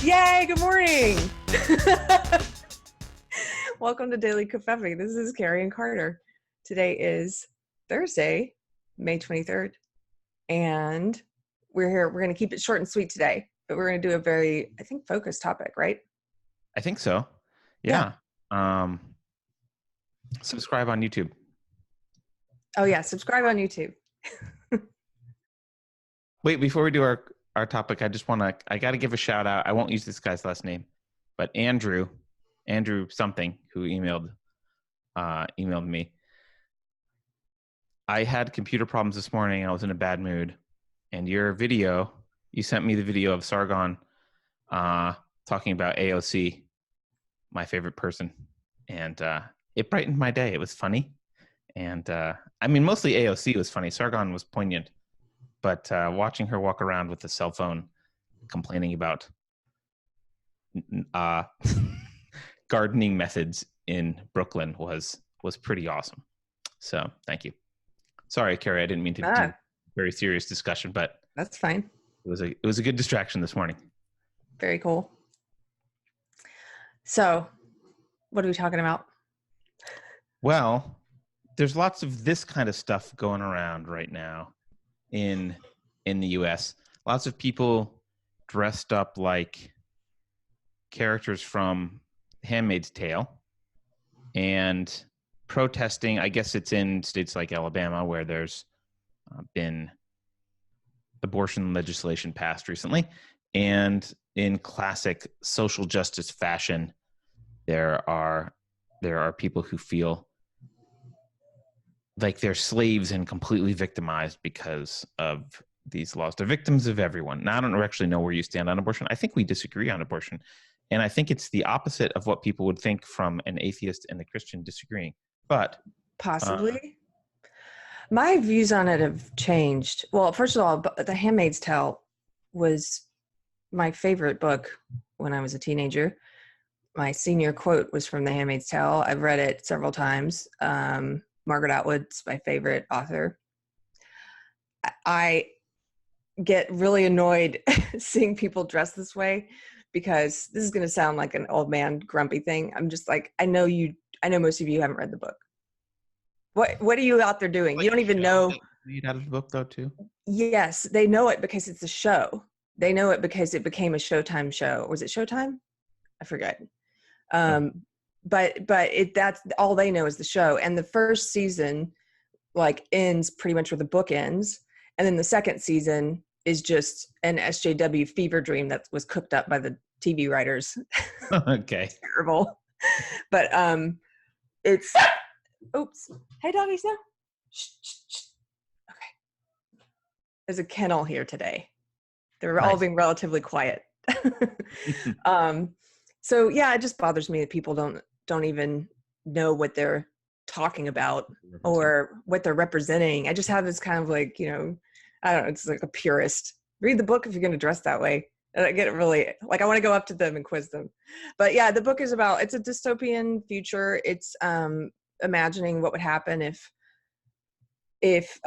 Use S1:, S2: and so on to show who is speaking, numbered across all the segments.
S1: Yay, good morning. Welcome to Daily Covfefe. This is Keri and Carter. Today is Thursday, May 23rd, and we're here. We're going to keep it short and sweet today, but we're going to do a very, I think, focused topic, right?
S2: I think so. Yeah. Subscribe on YouTube.
S1: Oh yeah, subscribe on YouTube.
S2: Wait, before we do our topic, I got to give a shout out. I won't use this guy's last name, but Andrew something, who emailed me. I had computer problems this morning. I was in a bad mood, and you sent me the video of Sargon talking about AOC, my favorite person, and it brightened my day. It was funny, and mostly AOC was funny. Sargon was poignant, but watching her walk around with a cell phone complaining about gardening methods in Brooklyn was pretty awesome. So thank you. Sorry, Keri, I didn't mean to do a very serious discussion, but
S1: that's fine.
S2: It was a good distraction this morning.
S1: Very cool. So, what are we talking about?
S2: Well, there's lots of this kind of stuff going around right now in the US. Lots of people dressed up like characters from Handmaid's Tale and protesting. I guess it's in states like Alabama where there's been abortion legislation passed recently. And in classic social justice fashion, there are people who feel like they're slaves and completely victimized because of these laws. They're victims of everyone. Now, I don't actually know where you stand on abortion. I think we disagree on abortion. And I think it's the opposite of what people would think from an atheist and a Christian disagreeing. But
S1: possibly. My views on it have changed. Well, first of all, The Handmaid's Tale was my favorite book when I was a teenager. My senior quote was from The Handmaid's Tale. I've read it several times. Margaret Atwood's my favorite author. I get really annoyed seeing people dress this way because this is going to sound like an old man grumpy thing. I'm just like, I know most of you haven't read the book. What are you out there doing? You don't even know.
S2: Read out of the book though too?
S1: Yes, they know it because it's a show. They know it because it became a Showtime show. Was it Showtime? I forget. But that's all they know is the show. And the first season ends pretty much where the book ends. And then the second season is just an SJW fever dream that was cooked up by the TV writers.
S2: Okay.
S1: It's terrible. But it's oops. Hey doggies now. Shh, shh, shh. Okay. There's a kennel here today. They're all being relatively quiet. So yeah, it just bothers me that people don't even know what they're talking about or what they're representing. I just have this kind of I don't know, it's like a purist. Read the book if you're going to dress that way. And I get really, I want to go up to them and quiz them. But yeah, the book is it's a dystopian future. It's imagining what would happen if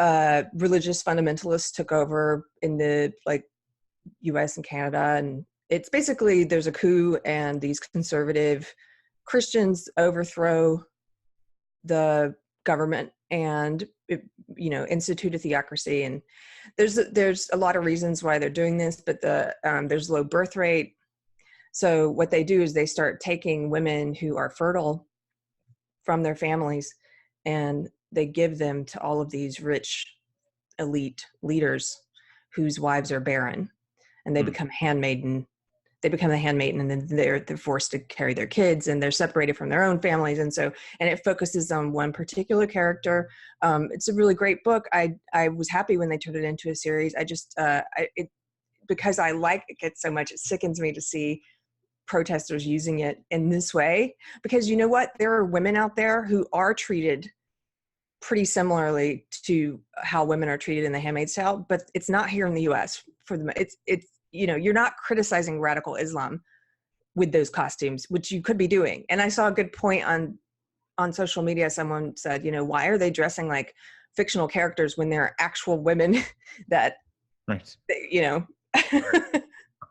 S1: religious fundamentalists took over in the US and Canada. And it's basically there's a coup and these conservative Christians overthrow the government and institute a theocracy. And there's a lot of reasons why they're doing this, but there's low birth rate. So what they do is they start taking women who are fertile from their families and they give them to all of these rich elite leaders whose wives are barren, and they become handmaiden. They become the handmaiden, and then they're forced to carry their kids, and they're separated from their own families. And it focuses on one particular character. It's a really great book. I was happy when they turned it into a series. I just because I like it so much, it sickens me to see protesters using it in this way. Because you know what? There are women out there who are treated pretty similarly to how women are treated in The Handmaid's Tale, but it's not here in the U.S. For them. It's you're not criticizing radical Islam with those costumes, which you could be doing. And I saw a good point on social media. Someone said, why are they dressing like fictional characters when they're actual women that,
S2: right.
S1: Right.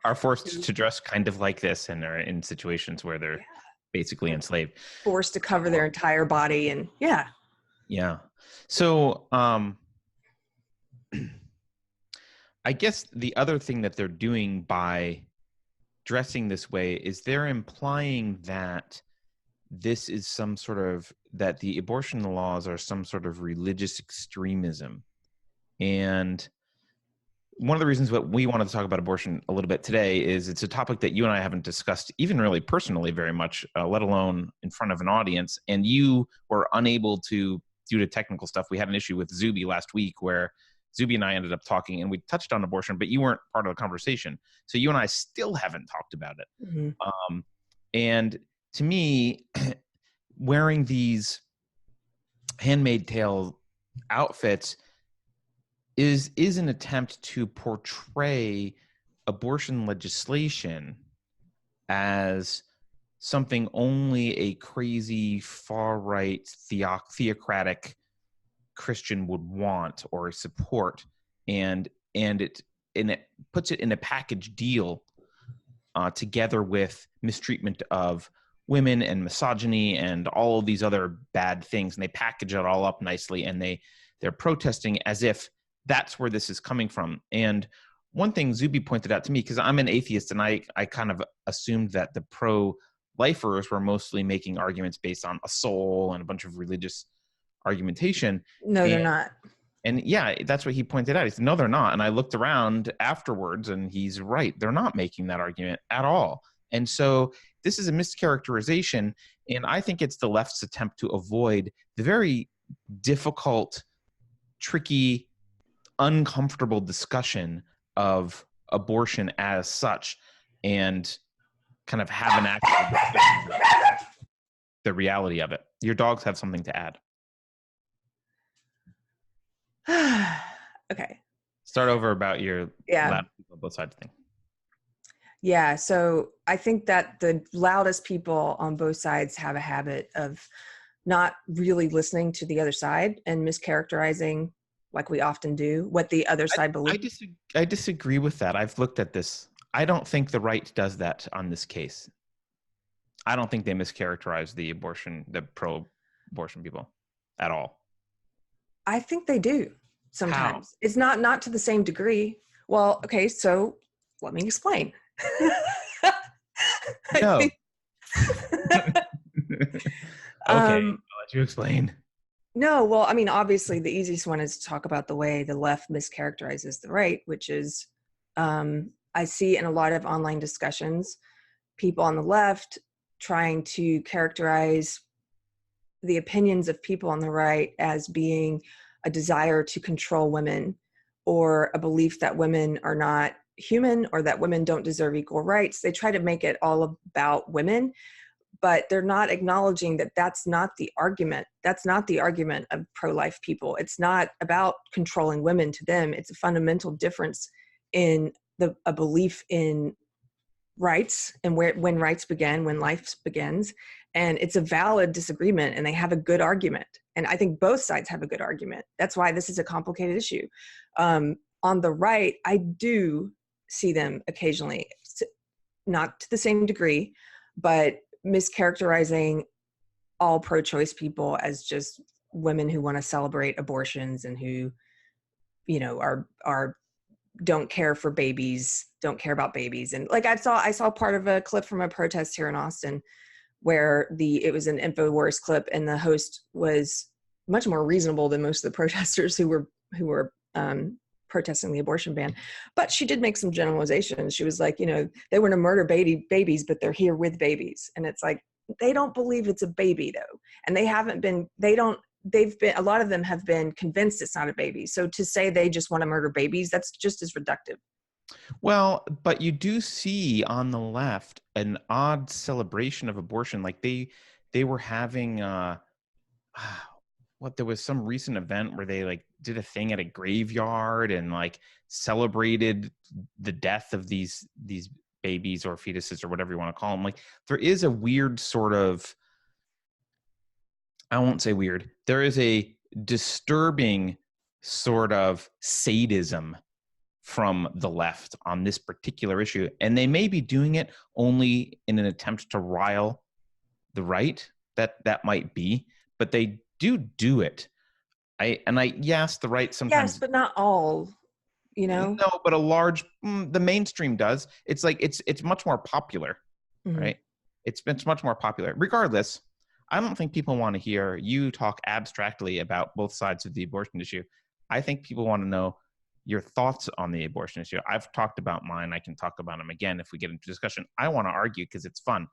S2: are forced to dress kind of like this, and are in situations where they're basically enslaved,
S1: forced to cover their entire body. And
S2: yeah. So I guess the other thing that they're doing by dressing this way is they're implying that this is some sort of, that the abortion laws are some sort of religious extremism. And one of the reasons that we wanted to talk about abortion a little bit today is it's a topic that you and I haven't discussed even really personally very much, let alone in front of an audience. And you were unable to, due to technical stuff. We had an issue with Zuby last week where Zuby and I ended up talking and we touched on abortion, but you weren't part of the conversation. So you and I still haven't talked about it.
S1: Mm-hmm.
S2: And to me, wearing these Handmaid Tale outfits is an attempt to portray abortion legislation as something only a crazy far-right theocratic Christian would want or support, and it puts it in a package deal together with mistreatment of women and misogyny and all of these other bad things, and they package it all up nicely, and they're protesting as if that's where this is coming from. And one thing Zuby pointed out to me, because I'm an atheist, and I kind of assumed that the pro-lifers were mostly making arguments based on a soul and a bunch of religious argumentation.
S1: No, they're not.
S2: And yeah, that's what he pointed out. He said, no, they're not. And I looked around afterwards, and he's right. They're not making that argument at all. And so this is a mischaracterization, and I think it's the left's attempt to avoid the very difficult, tricky, uncomfortable discussion of abortion as such, and kind of have an actual discussion about the reality of it. Your dogs have something to add.
S1: Okay.
S2: Start over about your loud people both sides thing.
S1: Yeah, so I think that the loudest people on both sides have a habit of not really listening to the other side and mischaracterizing, like we often do, what the other side believes.
S2: I disagree with that. I've looked at this. I don't think the right does that on this case. I don't think they mischaracterize the pro-abortion people at all.
S1: I think they do sometimes.
S2: How?
S1: It's not to the same degree. Well, okay, so let me explain.
S2: No. Okay, I'll let you explain.
S1: No, well, I mean, obviously the easiest one is to talk about the way the left mischaracterizes the right, which is I see in a lot of online discussions, people on the left trying to characterize the opinions of people on the right as being a desire to control women, or a belief that women are not human, or that women don't deserve equal rights. They try to make it all about women, but they're not acknowledging that that's not the argument. That's not the argument of pro-life people. It's not about controlling women to them. It's a fundamental difference in a belief in rights and when rights begin, when life begins. And it's a valid disagreement, and they have a good argument. And I think both sides have a good argument. That's why this is a complicated issue. On the right, I do see them occasionally, not to the same degree, but mischaracterizing all pro-choice people as just women who want to celebrate abortions and who, are don't care for babies, don't care about babies. And like I saw part of a clip from a protest here in Austin where it was an InfoWars clip, and the host was much more reasonable than most of the protesters who were protesting the abortion ban. But she did make some generalizations. She was like, they want to murder babies, but they're here with babies. And it's like, they don't believe it's a baby though. And a lot of them have been convinced it's not a baby. So to say they just want to murder babies, that's just as reductive.
S2: Well, but you do see on the left an odd celebration of abortion. Like they were having there was some recent event where they like did a thing at a graveyard and like celebrated the death of these babies or fetuses or whatever you want to call them. Like there is a weird sort of, I won't say weird, there is a disturbing sort of sadism from the left on this particular issue. And they may be doing it only in an attempt to rile the right. That might be, but they do it. Yes, the right sometimes.
S1: Yes, but not all, you know?
S2: No, but a large, the mainstream does. It's like, it's much more popular, right? It's much more popular. Regardless, I don't think people want to hear you talk abstractly about both sides of the abortion issue. I think people want to know your thoughts on the abortion issue. I've talked about mine. I can talk about them again if we get into discussion. I want to argue because it's fun.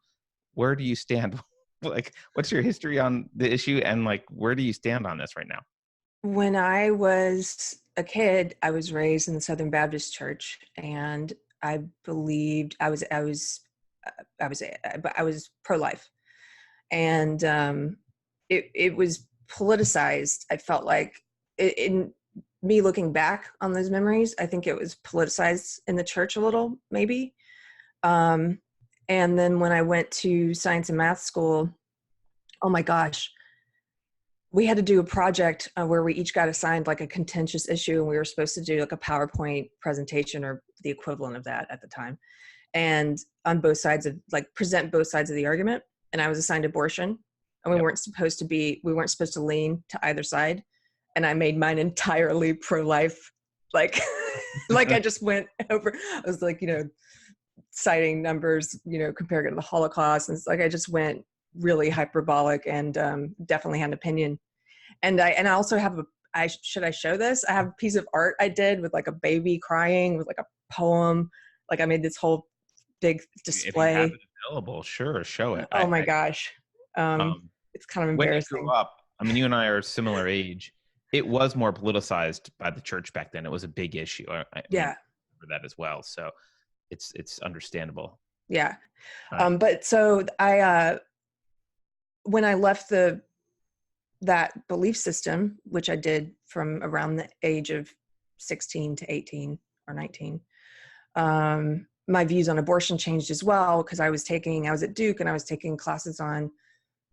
S2: Where do you stand? Like, what's your history on the issue? And like, where do you stand on this right now?
S1: When I was a kid, I was raised in the Southern Baptist Church, and I believed I was pro-life, and it was politicized. I felt like in me looking back on those memories, I think it was politicized in the church a little, maybe. And then when I went to science and math school, oh my gosh, we had to do a project where we each got assigned like a contentious issue, and we were supposed to do like a PowerPoint presentation or the equivalent of that at the time. And on both sides of, like, present both sides of the argument. And I was assigned abortion, and we weren't supposed to lean to either side. And I made mine entirely pro-life. Like, like I just went over, I was like, citing numbers, comparing it to the Holocaust. And it's like, I just went really hyperbolic and definitely had an opinion. And I also have should I show this? I have a piece of art I did with like a baby crying with like a poem. Like I made this whole big display.
S2: If you have it available, sure, show it.
S1: Oh my gosh. It's kind of embarrassing.
S2: When you grew up, I mean, you and I are similar age. It was more politicized by the church back then. It was a big issue. I for that as well. So it's understandable.
S1: Yeah. But so when I left that belief system, which I did from around the age of 16 to 18 or 19, my views on abortion changed as well, because I was at Duke, and I was taking classes on,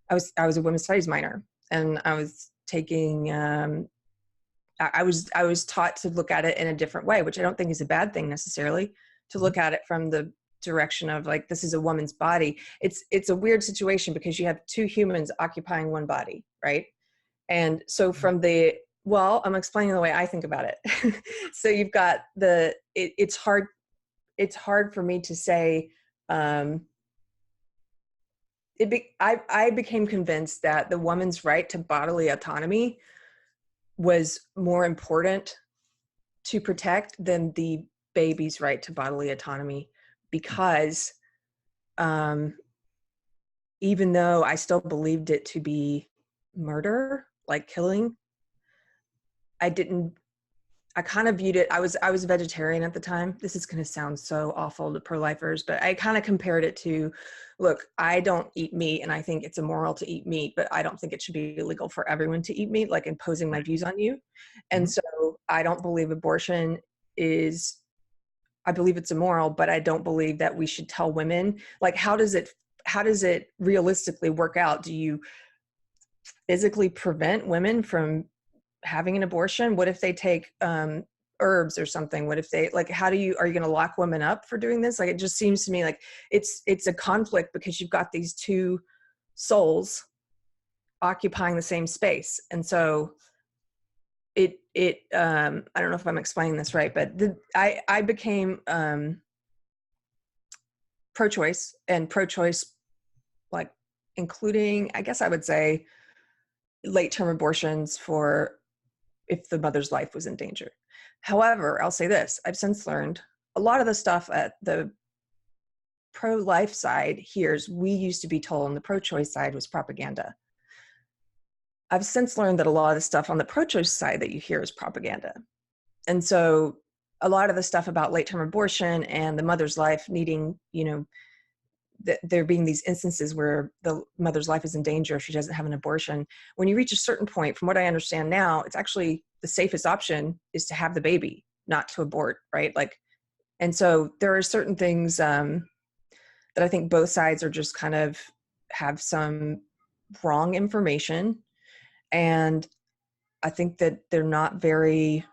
S1: I was a women's studies minor, and I was taking, I was taught to look at it in a different way, which I don't think is a bad thing necessarily, to look at it from the direction of like, this is a woman's body. It's a weird situation because you have two humans occupying one body, right? And so from I'm explaining the way I think about it. So you've got it's hard for me to say, I became convinced that the woman's right to bodily autonomy was more important to protect than the baby's right to bodily autonomy, because even though I still believed it to be murder, like killing, I kind of viewed it, I was a vegetarian at the time. This is going to sound so awful to pro-lifers, but I kind of compared it to, look, I don't eat meat, and I think it's immoral to eat meat, but I don't think it should be illegal for everyone to eat meat, like imposing my views on you. And so I don't believe abortion I believe it's immoral, but I don't believe that we should tell women, like, how does it realistically work out? Do you physically prevent women from having an abortion? What if they take herbs or something? What if they, like, are you going to lock women up for doing this? Like, it just seems to me like it's a conflict, because you've got these two souls occupying the same space. And so I don't know if I'm explaining this right, but I became pro-choice, like including, I guess I would say, late-term abortions for if the mother's life was in danger. However, I'll say this, I've since learned a lot of the stuff at the pro-life side we used to be told on the pro-choice side was propaganda. I've since learned that a lot of the stuff on the pro-choice side that you hear is propaganda. And so a lot of the stuff about late-term abortion and the mother's life needing, there being these instances where the mother's life is in danger if she doesn't have an abortion. When you reach a certain point, from what I understand now, it's actually the safest option is to have the baby, not to abort, right? Like, and so there are certain things that I think both sides are just kind of have some wrong information. And I think that they're not very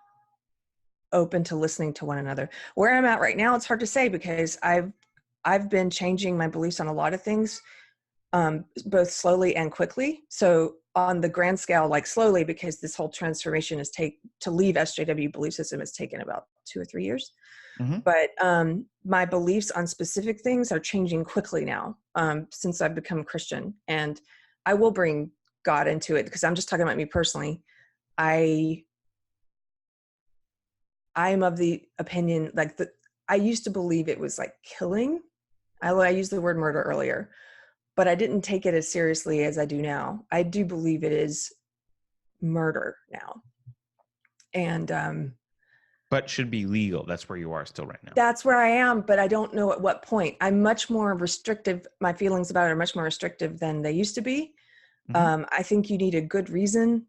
S1: open to listening to one another. Where I'm at right now, it's hard to say because I've been changing my beliefs on a lot of things, both slowly and quickly. So on the grand scale, like slowly, because this whole transformation to leave SJW belief system has taken about 2 or 3 years.
S2: Mm-hmm.
S1: But my beliefs on specific things are changing quickly now, since I've become Christian. And I will bring God into it, because I'm just talking about me personally. I am of the opinion, like, I used to believe it was like killing. I used the word murder earlier, but I didn't take it as seriously as I do now. I do believe it is murder now. And
S2: But should be legal. That's where you are still right now.
S1: that's where I am, but I don't know at what point. I'm much more restrictive. My feelings about it are much more restrictive than they used to be.
S2: Mm-hmm.
S1: I think you need a good reason.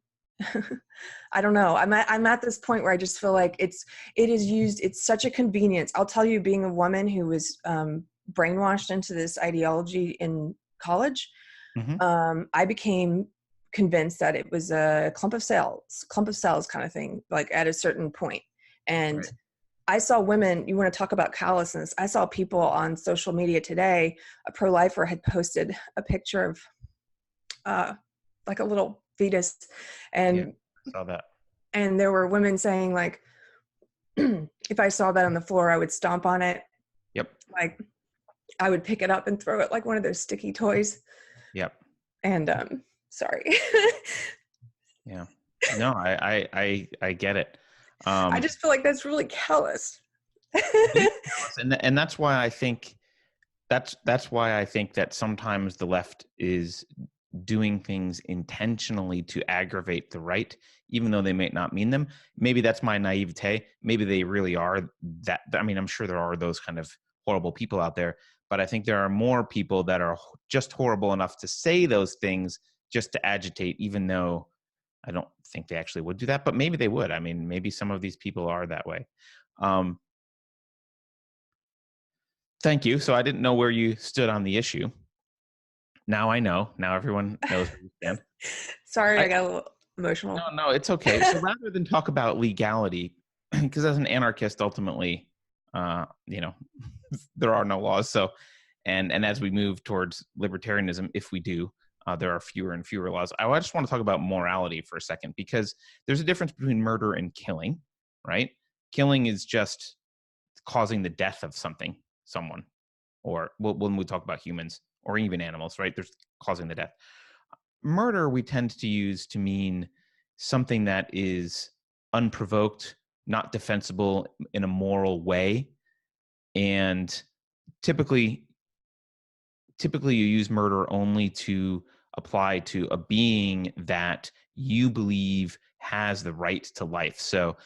S1: I don't know. I'm at this point where I just feel like it is used. It's such a convenience. I'll tell you, being a woman who was brainwashed into this ideology in college,
S2: Mm-hmm.
S1: I became convinced that it was a clump of cells kind of thing, like at a certain point. And
S2: Right.
S1: I saw women, you want to talk about callousness. I saw people on social media today, a pro-lifer had posted a picture of like a little fetus,
S2: Yeah,
S1: and
S2: I saw that.
S1: there were women saying, like, if I saw that on the floor, I would stomp on it.
S2: Yep.
S1: Like, I would pick it up and throw it like one of those sticky toys.
S2: Yep.
S1: And sorry.
S2: Yeah. No, I get it.
S1: I just feel like that's really callous.
S2: It is callous. And that's why I think that's why I think that sometimes the left is doing things intentionally to aggravate the right, even though they may not mean them. Maybe that's my naivete. Maybe they really are that. I mean, I'm sure there are those kind of horrible people out there, but I think there are more people that are just horrible enough to say those things just to agitate, even though I don't think they actually would do that, but maybe they would. I mean, maybe some of these people are that way. Um, Thank you. So I didn't know where you stood on the issue. Now I know. Now everyone knows where you stand.
S1: Sorry, I got a little emotional.
S2: No, it's okay. So rather than talk about legality, because as an anarchist, ultimately, you know, there are no laws. So, and as we move towards libertarianism, if we do, there are fewer and fewer laws. I just want to talk about morality for a second, because there's a difference between murder and killing, right? Killing is just causing the death of someone, or when we talk about humans or even animals, right? There's causing the death. Murder we tend to use to mean something that is unprovoked, not defensible in a moral way, and typically you use murder only to apply to a being that you believe has the right to life. So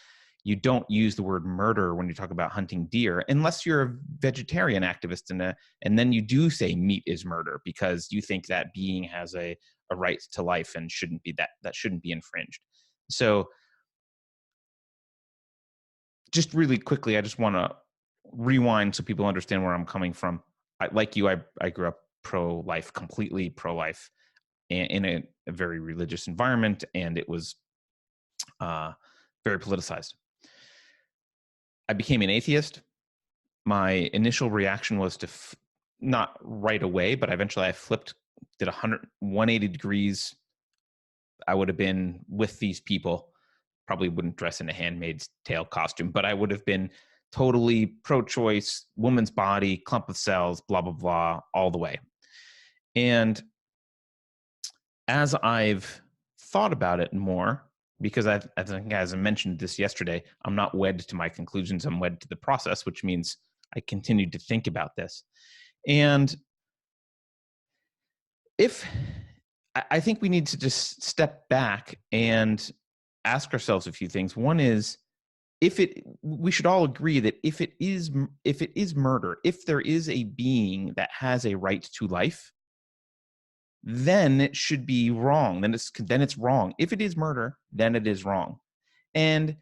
S2: you don't use the word murder when you talk about hunting deer, unless you're a vegetarian activist, and then you do say meat is murder because you think that being has a right to life and that shouldn't be infringed. So just really quickly, I just want to rewind so people understand where I'm coming from. Like you, I grew up pro-life, completely pro-life, in a very religious environment, and it was very politicized. I became an atheist. My initial reaction was to not right away, but eventually I flipped, did 180 degrees. I would have been with these people, probably wouldn't dress in a Handmaid's Tale costume, but I would have been totally pro-choice, woman's body, clump of cells, blah, blah, blah, all the way. And as I've thought about it more, because I think, as I mentioned this yesterday, I'm not wed to my conclusions, I'm wed to the process, which means I continued to think about this. And I think we need to just step back and ask ourselves a few things. One is, we should all agree that if it is murder, if there is a being that has a right to life, then it should be wrong. Then it's wrong. If it is murder, then it is wrong. And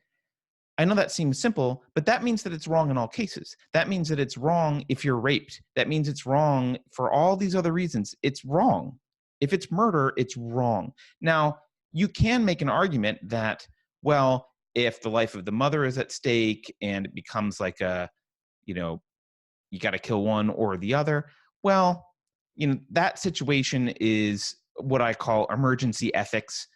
S2: I know that seems simple, but that means that it's wrong in all cases. That means that it's wrong if you're raped. That means it's wrong for all these other reasons. It's wrong. If it's murder, it's wrong. Now, you can make an argument that, well, if the life of the mother is at stake and it becomes like a, you know, you got to kill one or the other, well, you know, that situation is what I call emergency ethics.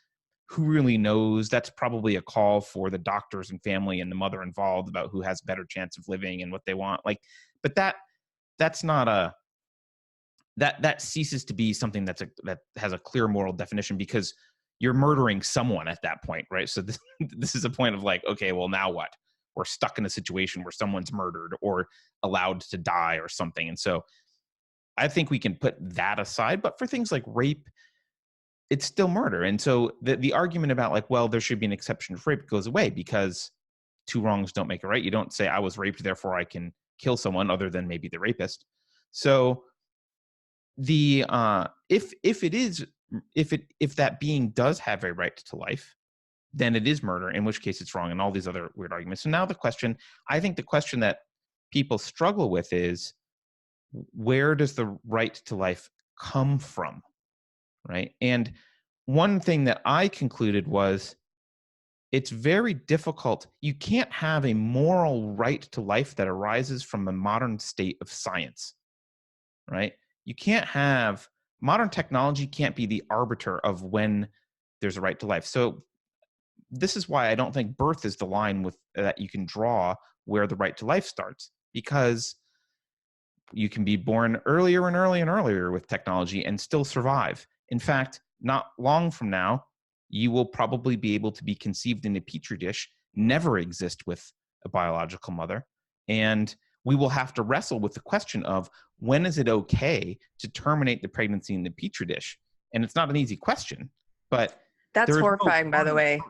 S2: Who really knows? That's probably a call for the doctors and family and the mother involved about who has better chance of living and what they want. Like, but that's not a, that ceases to be something that has a clear moral definition, because you're murdering someone at that point, right? So this is a point of like, okay, well, now what? We're stuck in a situation where someone's murdered or allowed to die or something. And so I think we can put that aside. But for things like rape, it's still murder. And so the argument about like, well, there should be an exception for rape goes away, because two wrongs don't make a right. You don't say I was raped, therefore I can kill someone other than maybe the rapist. So the if that being does have a right to life, then it is murder, in which case it's wrong, and all these other weird arguments. So now I think the question that people struggle with is, where does the right to life come from, right? And one thing that I concluded was, it's very difficult. You can't have a moral right to life that arises from a modern state of science, right? You can't have, modern technology can't be the arbiter of when there's a right to life. So this is why I don't think birth is the line with that you can draw where the right to life starts, because you can be born earlier and earlier and earlier with technology and still survive. In fact, not long from now, you will probably be able to be conceived in a petri dish, never exist with a biological mother. And we will have to wrestle with the question of, when is it okay to terminate the pregnancy in the petri dish? And it's not an easy question, but
S1: That's horrifying, by the way.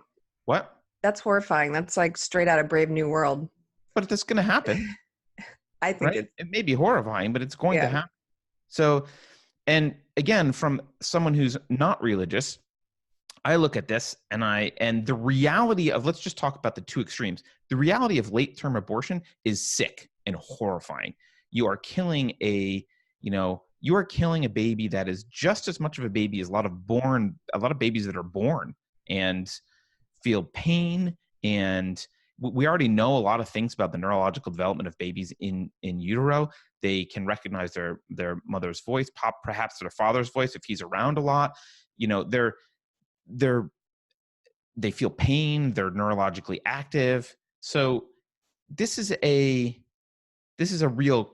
S2: What?
S1: That's horrifying. That's like straight out of Brave New World.
S2: But that's going to happen.
S1: I think
S2: right? It may be horrifying, but it's going to happen. So, and again, from someone who's not religious, I look at this and the reality of, let's just talk about the two extremes. The reality of late-term abortion is sick and horrifying. You are killing a baby that is just as much of a baby as a lot of babies that are born and feel pain. And we already know a lot of things about the neurological development of babies in utero. They can recognize their mother's voice, perhaps their father's voice if he's around a lot. You know, they feel pain. They're neurologically active. So this is a real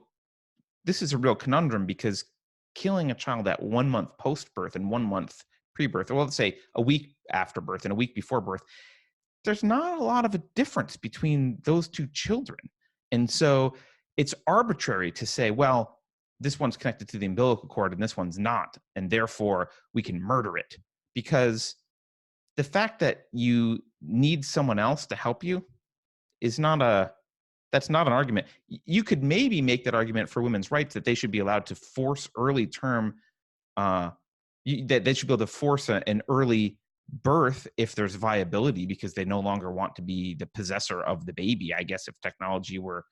S2: conundrum, because killing a child at 1 month post-birth and 1 month pre-birth, or let's say a week after birth and a week before birth, there's not a lot of a difference between those two children. And so it's arbitrary to say, well, this one's connected to the umbilical cord and this one's not, and therefore we can murder it. Because the fact that you need someone else to help you is that's not an argument. You could maybe make that argument for women's rights, that they should be allowed to force early term, that they should be able to force an early birth if there's viability, because they no longer want to be the possessor of the baby. I guess if technology were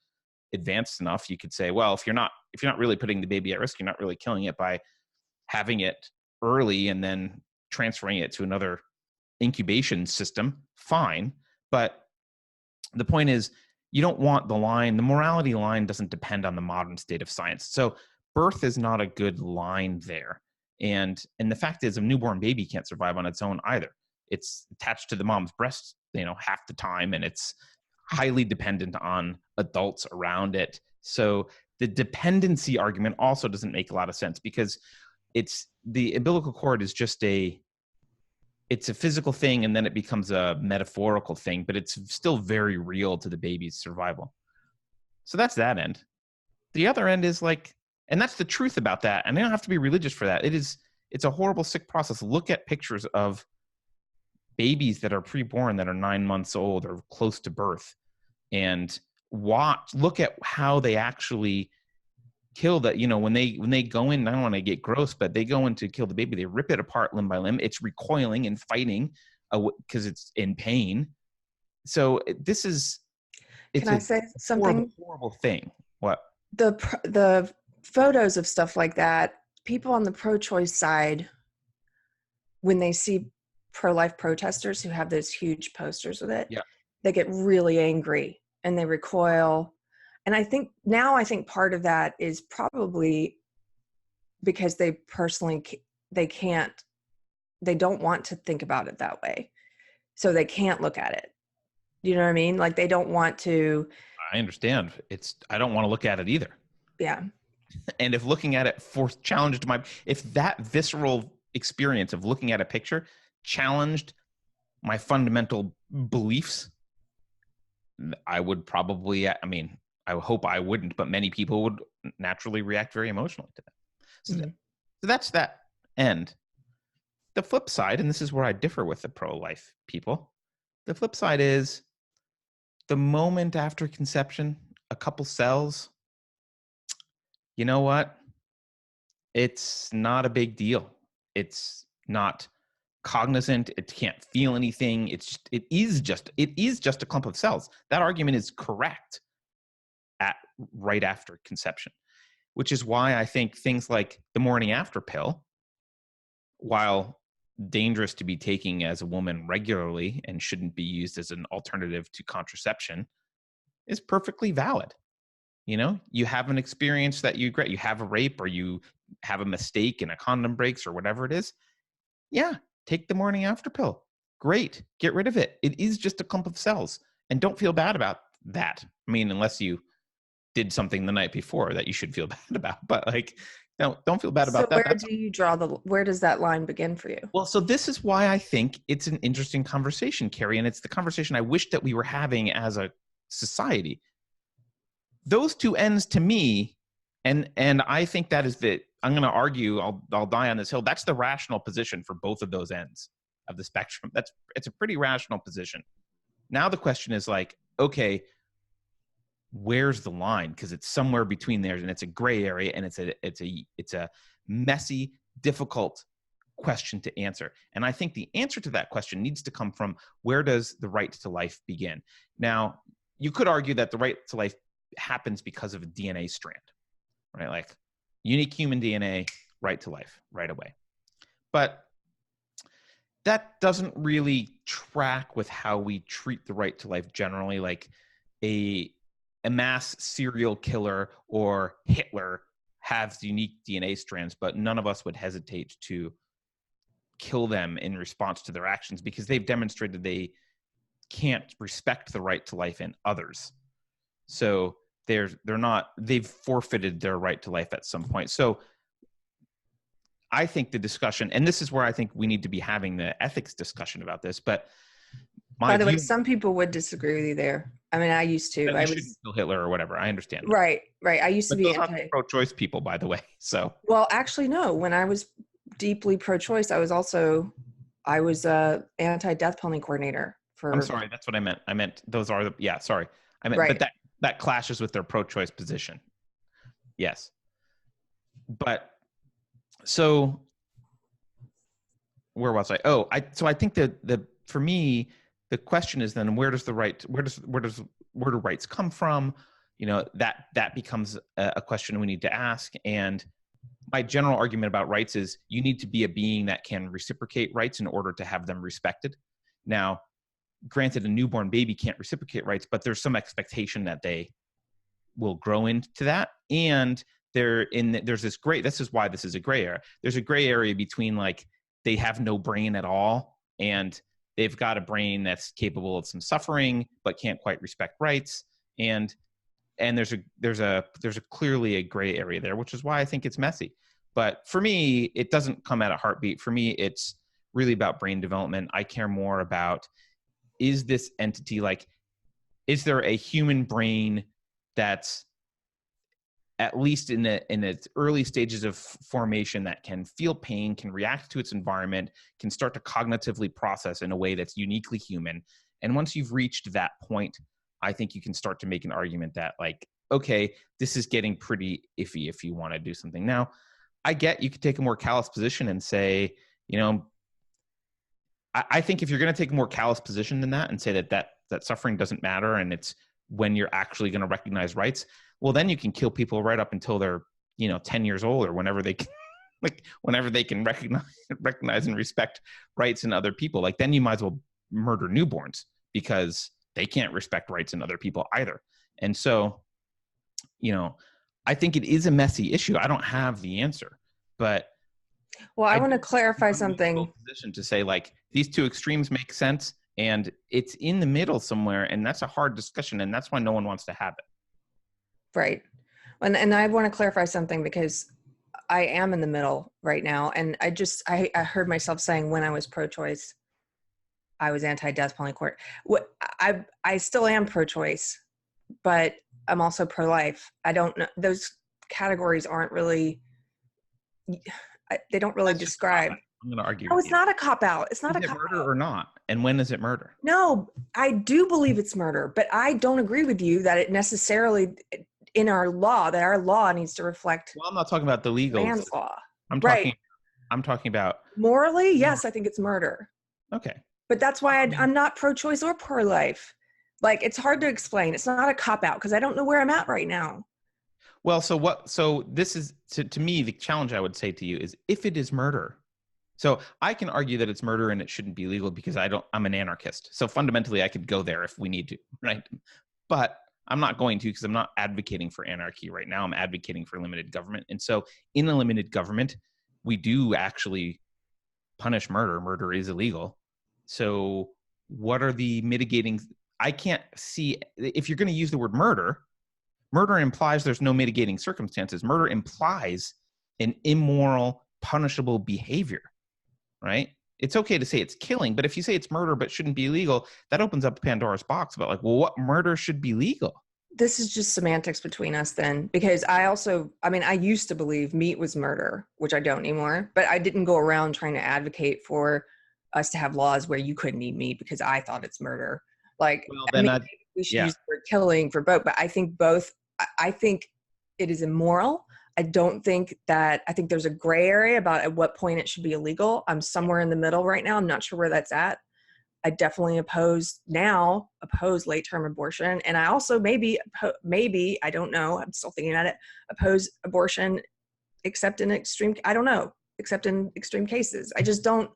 S2: advanced enough, you could say, well, if you're not really putting the baby at risk, you're not really killing it by having it early and then transferring it to another incubation system, fine. But the point is, you don't want the morality line doesn't depend on the modern state of science. So birth is not a good line there. And the fact is, a newborn baby can't survive on its own either. It's attached to the mom's breast, half the time, and it's highly dependent on adults around it. So the dependency argument also doesn't make a lot of sense, because it's the umbilical cord is just it's a physical thing, and then it becomes a metaphorical thing, but it's still very real to the baby's survival. So that's that end. The other end is like, and that's the truth about that. And they don't have to be religious for that. It's a horrible, sick process. Look at pictures of babies that are preborn, that are 9 months old or close to birth, and look at how they actually kill that. When they go in, I don't want to get gross, but they go in to kill the baby, they rip it apart limb by limb. It's recoiling and fighting because it's in pain. So can
S1: I say something?
S2: Horrible thing. What?
S1: The photos of stuff like that, people on the pro-choice side, when they see pro-life protesters who have those huge posters with it,
S2: yeah,
S1: they get really angry and they recoil. And I think part of that is probably because they personally, they don't want to think about it that way. So they can't look at it. You know what I mean? Like they don't want to.
S2: I understand. I don't want to look at it either.
S1: Yeah.
S2: And if looking at it challenged if that visceral experience of looking at a picture challenged my fundamental beliefs, I would probably, I mean, I hope I wouldn't, but many people would naturally react very emotionally to that. So, so that's that end. The flip side, and this is where I differ with the pro-life people, the flip side is the moment after conception, a couple cells, you know what? It's not a big deal. It's not cognizant. It can't feel anything. It is just a clump of cells. That argument is correct right after conception, which is why I think things like the morning after pill, while dangerous to be taking as a woman regularly and shouldn't be used as an alternative to contraception, is perfectly valid. You know, you have an experience that you regret, you have a rape or you have a mistake and a condom breaks or whatever it is. Yeah, take the morning after pill. Great. Get rid of it. It is just a clump of cells. And don't feel bad about that. I mean, unless you did something the night before that you should feel bad about. But like, don't feel bad about that.
S1: Where does that line begin for you?
S2: Well, so this is why I think it's an interesting conversation, Keri, and it's the conversation I wish that we were having as a society. Those two ends to me, and I think that is I'm going to argue, I'll die on this hill. That's the rational position for both of those ends of the spectrum. It's a pretty rational position. Now the question is like, okay, where's the line? Because it's somewhere between there, and it's a gray area, and it's a messy, difficult question to answer. And I think the answer to that question needs to come from, where does the right to life begin? Now, you could argue that the right to life happens because of a DNA strand, right? Like unique human DNA, right to life, right away. But that doesn't really track with how we treat the right to life generally. Like a mass serial killer or Hitler has unique DNA strands, but none of us would hesitate to kill them in response to their actions because they've demonstrated they can't respect the right to life in others. So they've forfeited their right to life at some point. So I think the discussion, and this is where I think we need to be having the ethics discussion about this, but
S1: by the way, some people would disagree with you there. I mean, I used to. I
S2: shouldn't kill Hitler or whatever. I understand that.
S1: Right. I used to be
S2: pro-choice people, by the way. So.
S1: Well, actually, no. When I was deeply pro-choice, I was a anti-death penalty coordinator for.
S2: I'm sorry, that's what I meant. I meant those are the. Yeah, sorry. I meant, right. But that clashes with their pro-choice position. Yes. But so where was I? Oh, I think that for me, the question is then where do rights come from? You know, that becomes a question we need to ask. And my general argument about rights is you need to be a being that can reciprocate rights in order to have them respected. Now, granted, a newborn baby can't reciprocate rights, but there's some expectation that they will grow into that. And this is why this is a gray area. There's a gray area between like they have no brain at all and they've got a brain that's capable of some suffering but can't quite respect rights, and there's clearly a gray area there, which is why I think it's messy. But for me, it doesn't come at a heartbeat. For me, it's really about brain development. I care more about, is this entity like, is there a human brain that's at least in its early stages of formation that can feel pain, can react to its environment, can start to cognitively process in a way that's uniquely human. And once you've reached that point, I think you can start to make an argument that like, okay, this is getting pretty iffy if you want to do something. Now, I get you could take a more callous position and say, you know, I think if you're going to take a more callous position than that and say that suffering doesn't matter and it's when you're actually going to recognize rights, well, then you can kill people right up until they're, 10 years old or whenever they can, whenever they can recognize and respect rights in other people. Like then you might as well murder newborns because they can't respect rights in other people either. And so, I think it is a messy issue. I don't have the answer, but
S1: well, I want to clarify something.
S2: Position to say like these two extremes make sense, and it's in the middle somewhere, and that's a hard discussion, and that's why no one wants to have it.
S1: Right. And I want to clarify something because I am in the middle right now. And I heard myself saying when I was pro-choice, I was anti-death penalty court. I still am pro-choice, but I'm also pro-life. I don't know. Those categories aren't really, they don't really describe.
S2: I'm going to argue.
S1: No, it's not a cop-out. It's not a cop-out.
S2: Murder or not? And when is it murder?
S1: No, I do believe it's murder, but I don't agree with you that it necessarily in our law, that our law needs to reflect.
S2: Well, I'm not talking about the legal
S1: man's law.
S2: I'm talking about
S1: morally. Yes, I think it's murder.
S2: Okay.
S1: But that's why I'm not pro-choice or pro-life. Like, it's hard to explain. It's not a cop-out because I don't know where I'm at right now.
S2: Well, so this is, to me, the challenge I would say to you is if it is murder. So I can argue that it's murder and it shouldn't be legal because I'm an anarchist. So fundamentally I could go there if we need to, right? But I'm not going to because I'm not advocating for anarchy right now. I'm advocating for limited government. And so in a limited government, we do actually punish murder. Murder is illegal. So what are the mitigating? I can't see, if you're going to use the word murder implies there's no mitigating circumstances. Murder implies an immoral, punishable behavior, right? It's okay to say it's killing, but if you say it's murder but shouldn't be legal, that opens up Pandora's box about like, well, what murder should be legal?
S1: This is just semantics between us then, because I used to believe meat was murder, which I don't anymore, but I didn't go around trying to advocate for us to have laws where you couldn't eat meat because I thought it's murder. Like, well, we should use the word killing for both, but I think it is immoral. I think there's a gray area about at what point it should be illegal. I'm somewhere in the middle right now. I'm not sure where that's at. I definitely oppose late-term abortion. And I also maybe, I don't know, I'm still thinking about it, oppose abortion except in extreme cases. I just don't,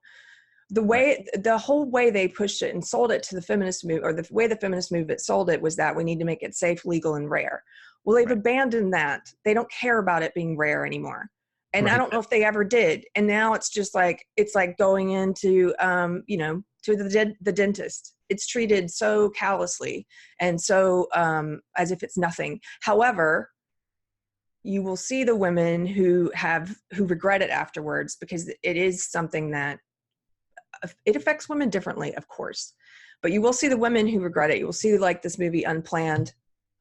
S1: the whole way they pushed it and sold it to the feminist movement, or the way the feminist movement sold it was that we need to make it safe, legal, and rare. Well, they've abandoned that. They don't care about it being rare anymore. And I don't know if they ever did. And now it's just like, it's like going into, to the dentist. It's treated so callously and so as if it's nothing. However, you will see the women who regret it afterwards, because it is something that it affects women differently, of course. But you will see the women who regret it. You will see like this movie Unplanned,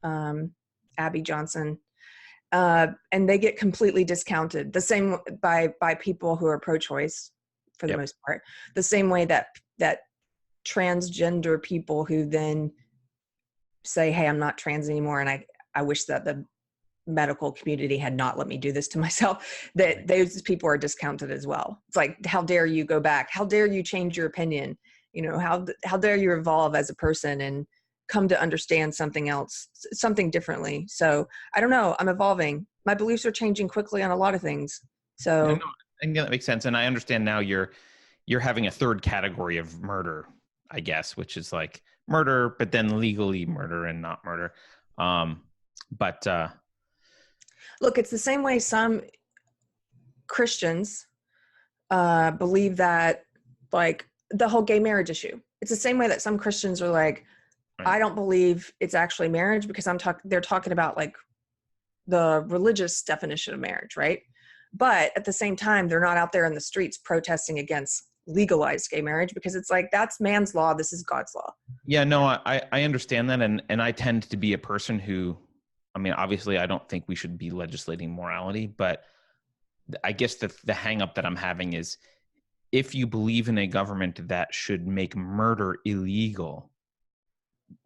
S1: Abby Johnson, and they get completely discounted the same by people who are pro-choice for the most part, the same way that transgender people who then say, hey, I'm not trans anymore, and I wish that the medical community had not let me do this to myself, that those people are discounted as well. It's like, how dare you go back? How dare you change your opinion? How dare you evolve as a person and come to understand something else, something differently. So I don't know. I'm evolving. My beliefs are changing quickly on a lot of things. So
S2: I think that makes sense. And I understand now you're having a third category of murder, I guess, which is like murder, but then legally murder and not murder.
S1: Look, it's the same way some Christians believe that, like, the whole gay marriage issue. It's the same way that some Christians are like, I don't believe it's actually marriage because they're talking about like the religious definition of marriage, right? But at the same time, they're not out there in the streets protesting against legalized gay marriage, because it's like, that's man's law. This is God's law.
S2: Yeah, no, I understand that. And I tend to be a person who, I mean, obviously I don't think we should be legislating morality, but I guess the hang up that I'm having is, if you believe in a government that should make murder illegal,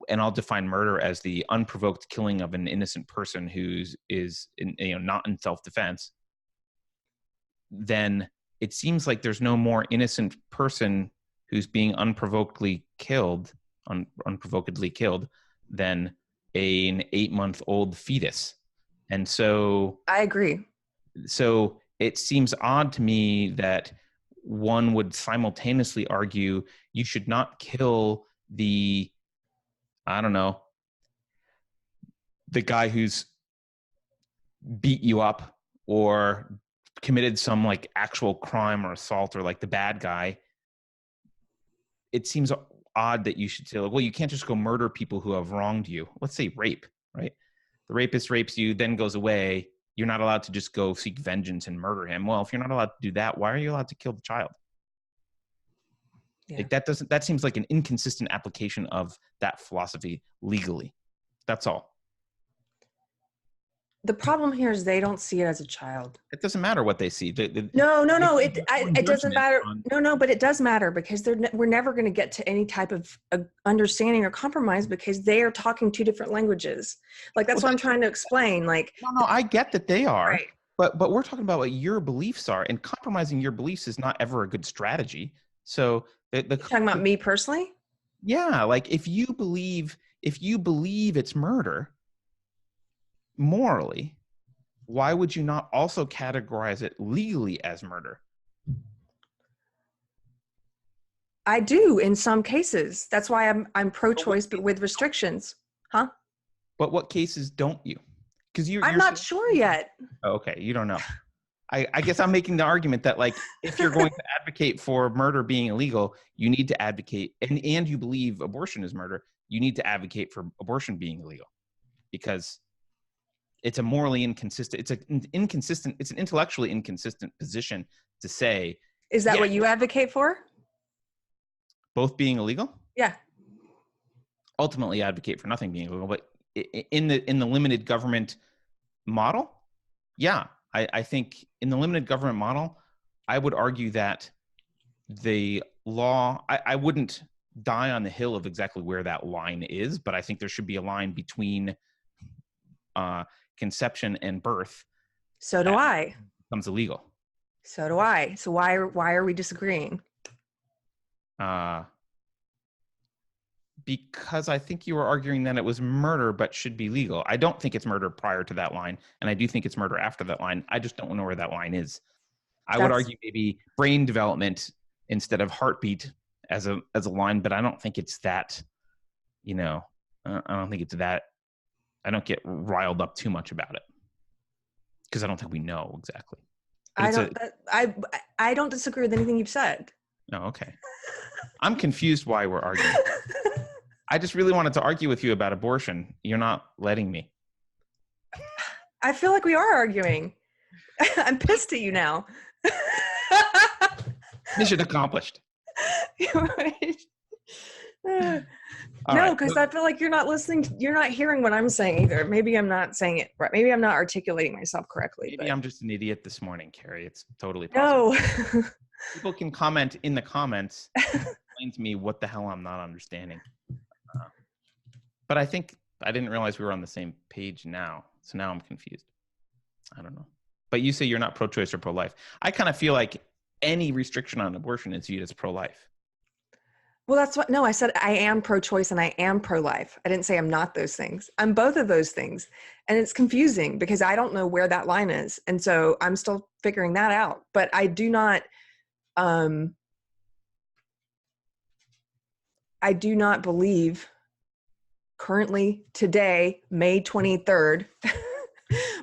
S2: and I'll define murder as the unprovoked killing of an innocent person is not in self-defense, then it seems like there's no more innocent person who's being unprovokedly killed than an 8-month-old fetus. And so
S1: I agree.
S2: So it seems odd to me that one would simultaneously argue you should not kill the I don't know, the guy who's beat you up or committed some like actual crime or assault, or like the bad guy, it seems odd that you should say, well, you can't just go murder people who have wronged you. Let's say rape, right? The rapist rapes you, then goes away. You're not allowed to just go seek vengeance and murder him. Well, if you're not allowed to do that, why are you allowed to kill the child? Yeah. Like that seems like an inconsistent application of that philosophy legally. That's all.
S1: The problem here is they don't see it as a child.
S2: It doesn't matter what they see.
S1: No. It doesn't matter. No, but it does matter, because we're never going to get to any type of understanding or compromise, because they are talking two different languages. Like, that's what I'm trying to explain. Like,
S2: no, I get that they are,
S1: right.
S2: but we're talking about what your beliefs are, and compromising your beliefs is not ever a good strategy. So you're
S1: talking about me personally?
S2: Yeah, like if you believe it's murder, morally, why would you not also categorize it legally as murder?
S1: I do in some cases. That's why I'm pro-choice, but with restrictions. Huh?
S2: But what cases don't you? Because
S1: I'm not sure yet.
S2: Oh, okay, you don't know. I guess I'm making the argument that, like, if you're going to advocate for murder being illegal, you need to advocate, and you believe abortion is murder, you need to advocate for abortion being illegal, because it's a morally inconsistent, it's an intellectually inconsistent position to say.
S1: Is that what you advocate for?
S2: Both being illegal?
S1: Yeah.
S2: Ultimately advocate for nothing being illegal, but in the limited government model, yeah. I think in the limited government model, I would argue that the law, I wouldn't die on the hill of exactly where that line is, but I think there should be a line between conception and birth.
S1: So do I.
S2: Becomes illegal.
S1: So do I. So why are we disagreeing?
S2: Because I think you were arguing that it was murder but should be legal. I don't think it's murder prior to that line, and I do think it's murder after that line. I just don't know where that line is. I would argue maybe brain development instead of heartbeat as a line, but I don't think it's that, I don't think it's that. I don't get riled up too much about it, because I don't think we know exactly.
S1: I don't disagree with anything you've said.
S2: Oh, okay. I'm confused why we're arguing. I just really wanted to argue with you about abortion. You're not letting me.
S1: I feel like we are arguing. I'm pissed at you now.
S2: Mission accomplished.
S1: No, because I feel like you're not listening. You're not hearing what I'm saying either. Maybe I'm not saying it right. Maybe I'm not articulating myself correctly.
S2: Maybe I'm just an idiot this morning, Keri. It's totally possible.
S1: No.
S2: People can comment in the comments. Explain to me what the hell I'm not understanding. But I think I didn't realize we were on the same page now. So now I'm confused. I don't know. But you say you're not pro-choice or pro-life. I kind of feel like any restriction on abortion is viewed as pro-life.
S1: Well, that's what, no, I said I am pro-choice and I am pro-life. I didn't say I'm not those things. I'm both of those things. And it's confusing because I don't know where that line is. And so I'm still figuring that out. But I do not believe currently today, May 23rd,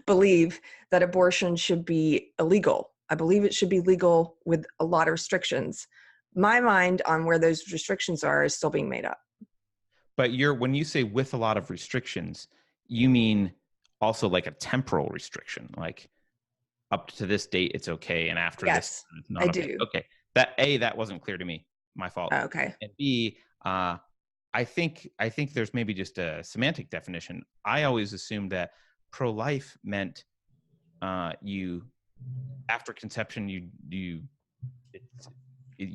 S1: believe that abortion should be illegal. I believe it should be legal with a lot of restrictions. My mind on where those restrictions are is still being made up.
S2: But when you say with a lot of restrictions, you mean also like a temporal restriction, like up to this date, it's okay. And after this, it's not okay. Okay. That wasn't clear to me. My fault.
S1: Okay.
S2: And B, I think there's maybe just a semantic definition. I always assumed that pro-life meant you after conception you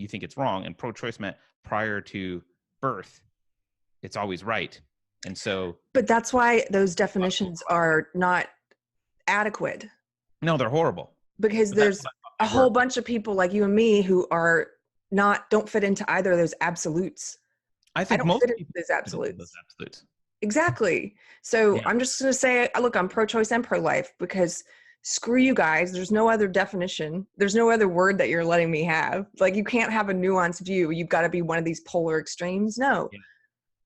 S2: think it's wrong, and pro-choice meant prior to birth it's always right. And so, but
S1: that's why those definitions are not adequate.
S2: No, they're horrible.
S1: Because there's a whole bunch of people like you and me who don't fit into either of those absolutes.
S2: I think most people
S1: those absolutes. Exactly. So yeah. I'm just going to say, look, I'm pro-choice and pro-life because screw you guys. There's no other definition. There's no other word that you're letting me have. Like, you can't have a nuanced view. You've got to be one of these polar extremes. No.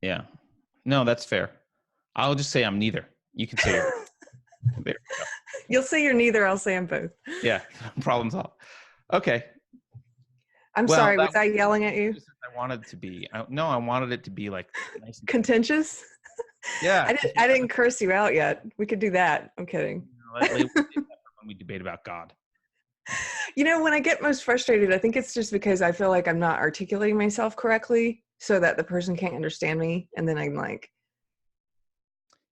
S2: Yeah. No, that's fair. I'll just say I'm neither. You can say you're there. We go.
S1: You'll say you're neither. I'll say I'm both.
S2: Yeah, problem solved. Okay.
S1: I'm
S2: Well,
S1: sorry. Was I yelling at you?
S2: I wanted it to be. No, I wanted it to be like nice and
S1: Contentious?
S2: yeah.
S1: I didn't curse you out yet. We could do that. I'm kidding.
S2: When we debate about God.
S1: You know, when I get most frustrated, I think it's just because I feel like I'm not articulating myself correctly so that the person can't understand me. And then I'm like,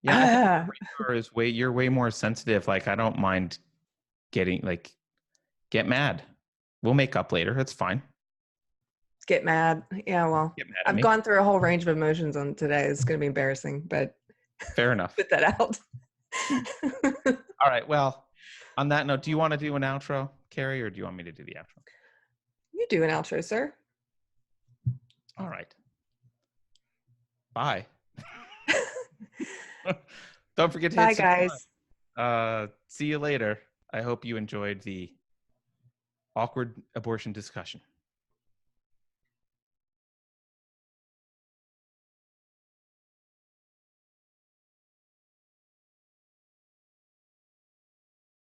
S2: yeah, you're way more sensitive. Like, I don't mind get mad. We'll make up later. It's fine.
S1: Get mad. Yeah, well, I've gone through a whole range of emotions on today. It's going to be embarrassing, but
S2: fair enough.
S1: Put that out.
S2: All right. Well, on that note, do you want to do an outro, Keri, or do you want me to do the outro?
S1: You do an outro, sir.
S2: All right. Bye. Don't forget to hit subscribe.
S1: Bye, guys.
S2: See you later. I hope you enjoyed the awkward abortion discussion.